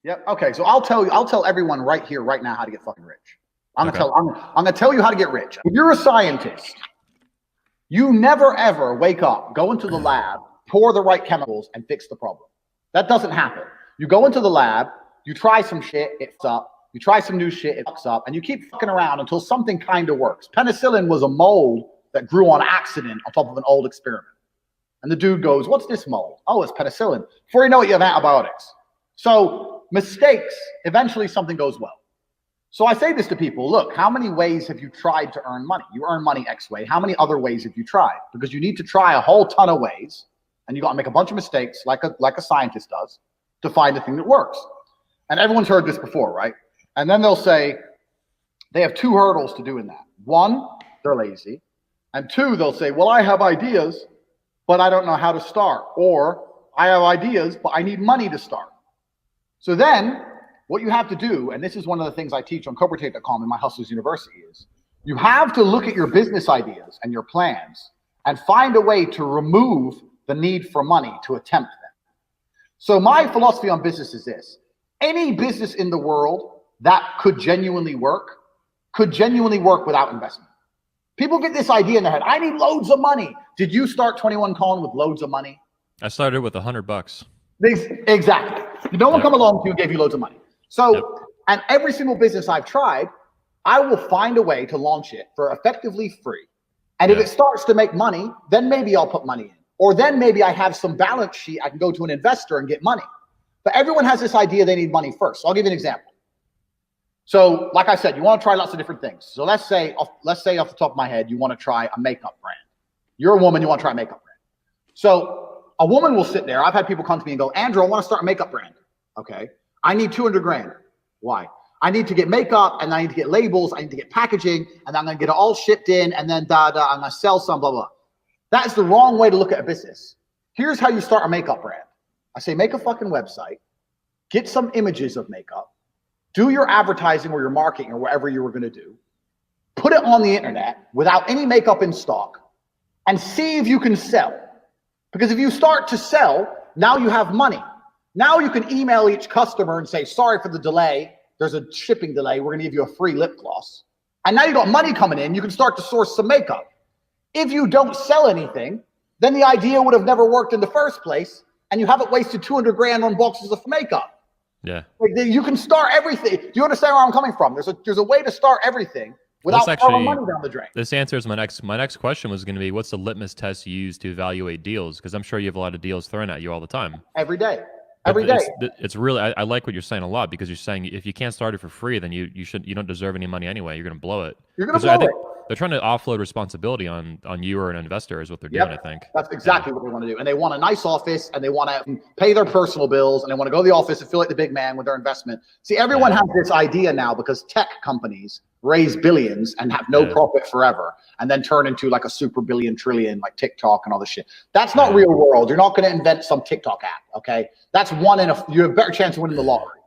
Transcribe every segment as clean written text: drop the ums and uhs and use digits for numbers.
Yep. Okay. So I'll tell everyone right here, right now, how to get fucking rich. Okay. I'm gonna tell you how to get rich. If you're a scientist, you never ever wake up, go into the lab, pour the right chemicals, and fix the problem. That doesn't happen. You go into the lab, you try some shit, it fucks up. You try some new shit, it fucks up, and you keep fucking around until something kind of works. Penicillin was a mold that grew on accident on top of an old experiment. And the dude goes, "What's this mold?" "Oh, it's penicillin." Before you know it, you have antibiotics. So mistakes, eventually something goes well. So I say this to people, look, how many ways have you tried to earn money? You earn money X way. How many other ways have you tried? Because you need to try a whole ton of ways, and you got to make a bunch of mistakes like a scientist does to find the thing that works. And everyone's heard this before, right? And then they'll say they have two hurdles to doing that. One, they're lazy. And two, they'll say, well, I have ideas, but I don't know how to start. Or I have ideas, but I need money to start. So then what you have to do, and this is one of the things I teach on Tate.com in my Hustlers University, is you have to look at your business ideas and your plans and find a way to remove the need for money to attempt them. So my philosophy on business is this. Any business in the world that could genuinely work without investment. People get this idea in their head. I need loads of money. Did you start 21 Colin with loads of money? I started with $100. Exactly. No one come along to you and gave you loads of money. So, and every single business I've tried, I will find a way to launch it for effectively free. And if it starts to make money, then maybe I'll put money in. Or then maybe I have some balance sheet. I can go to an investor and get money. But everyone has this idea they need money first. So I'll give you an example. So like I said, you want to try lots of different things. So let's say off the top of my head, you want to try a makeup brand. You're a woman, you want to try a makeup brand. So a woman will sit there. I've had people come to me and go, Andrew, I want to start a makeup brand. Okay. I need 200 grand. Why? I need to get makeup and I need to get labels. I need to get packaging and I'm going to get it all shipped in and then I'm going to sell some blah, blah. That is the wrong way to look at a business. Here's how you start a makeup brand. I say, make a fucking website, get some images of makeup, do your advertising or your marketing or whatever you were going to do, put it on the internet without any makeup in stock and see if you can sell. Because if you start to sell, now you have money. Now you can email each customer and say, sorry for the delay. There's a shipping delay. We're going to give you a free lip gloss. And now you got money coming in. You can start to source some makeup. If you don't sell anything, then the idea would have never worked in the first place. And you haven't wasted 200 grand on boxes of makeup. Yeah. Like you can start everything. Do you understand where I'm coming from? There's a way to start everything without throwing money down the drain. This answers my next question was going to be, what's the litmus test you use to evaluate deals? Because I'm sure you have a lot of deals thrown at you all the time. Every day. Every day. It's really, I like what you're saying a lot, because you're saying if you can't start it for free, then you don't deserve any money anyway. You're going to blow it. You're going to blow it. They're trying to offload responsibility on you or an investor is what they're doing, I think. That's exactly what they want to do. And they want a nice office and they want to pay their personal bills and they want to go to the office and feel like the big man with their investment. See, everyone has this idea now because tech companies raise billions and have no profit forever and then turn into like a super billion trillion like TikTok and all this shit. That's not real world. You're not going to invent some TikTok app, okay? That's you have a better chance of winning the lottery.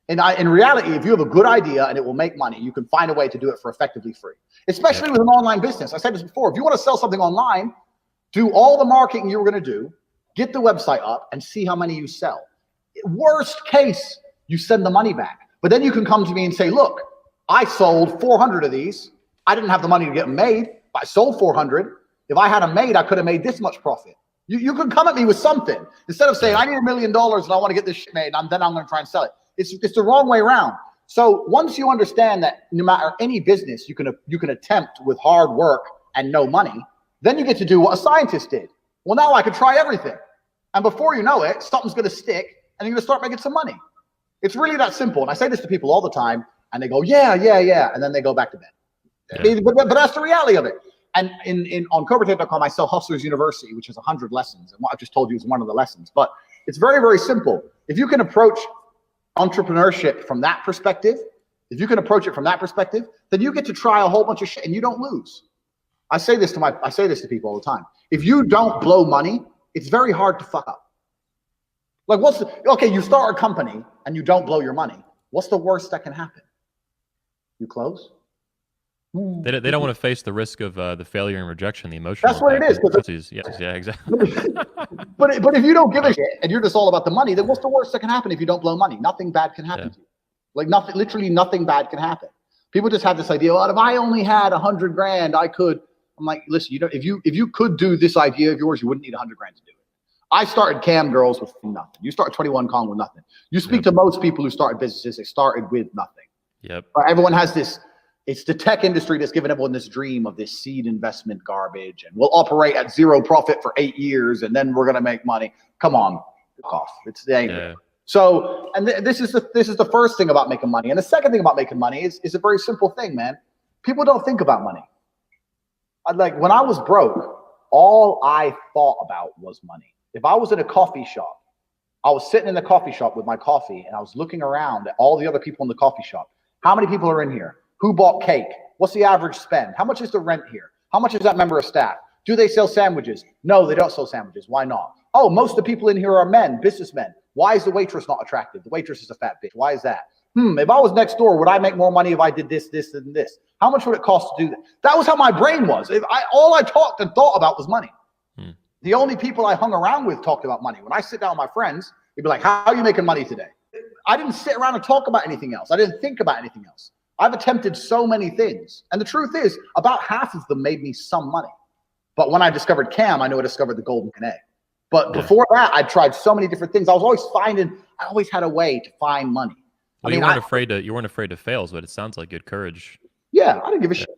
And in reality, if you have a good idea and it will make money, you can find a way to do it for effectively free, especially with an online business. I said this before. If you want to sell something online, do all the marketing you were going to do, get the website up and see how many you sell. Worst case, you send the money back. But then you can come to me and say, look, I sold 400 of these. I didn't have the money to get them made, but I sold 400. If I had them made, I could have made this much profit. You can come at me with something instead of saying, I need $1 million and I want to get this shit made and then I'm going to try and sell it. It's the wrong way around. So once you understand that no matter any business you can attempt with hard work and no money, then you get to do what a scientist did. Well, now I can try everything. And before you know it, something's going to stick and you're going to start making some money. It's really that simple. And I say this to people all the time and they go, yeah. And then they go back to bed. Yeah. But that's the reality of it. And on Tate.com, I sell Hustlers University, which has 100 lessons. And what I've just told you is one of the lessons. But it's very, very simple. If you can approach entrepreneurship from that perspective, then you get to try a whole bunch of shit and you don't lose. I say this to people all the time. If you don't blow money, it's very hard to fuck up. Like you start a company and you don't blow your money. What's the worst that can happen? You close? They don't want to face the risk of the failure and rejection, the emotional. That's what it is. Yeah, exactly. But if you don't give a shit and you're just all about the money, then what's the worst that can happen if you don't blow money? Nothing bad can happen to you. Like nothing, literally nothing bad can happen. People just have this idea, well, if I only had 100 grand, I could. I'm like, listen, if you could do this idea of yours, you wouldn't need 100 grand to do it. I started Cam Girls with nothing. You start 21 Kong with nothing. You speak to most people who started businesses, they started with nothing. Yep. Everyone has this. It's the tech industry that's given everyone this dream of this seed investment garbage, and we'll operate at zero profit for 8 years, and then we're gonna make money. Come on, off. It's the angry. Yeah. So, and this is the first thing about making money, and the second thing about making money is a very simple thing, man. People don't think about money. Like when I was broke, all I thought about was money. If I was in a coffee shop, I was sitting in the coffee shop with my coffee, and I was looking around at all the other people in the coffee shop. How many people are in here? Who bought cake? What's the average spend? How much is the rent here? How much is that member of staff? Do they sell sandwiches? No, they don't sell sandwiches. Why not? Oh, most of the people in here are men, businessmen. Why is the waitress not attractive? The waitress is a fat bitch. Why is that? If I was next door, would I make more money if I did this, this, and this? How much would it cost to do that? That was how my brain was. All I talked and thought about was money. The only people I hung around with talked about money. When I sit down with my friends, they'd be like, how are you making money today? I didn't sit around and talk about anything else. I didn't think about anything else. I've attempted so many things. And the truth is, about half of them made me some money. But when I discovered Cam, I knew I discovered the golden egg. But before that, I tried so many different things. I always had a way to find money. Well, you weren't afraid to fail, but it sounds like good courage. Yeah, I didn't give a shit.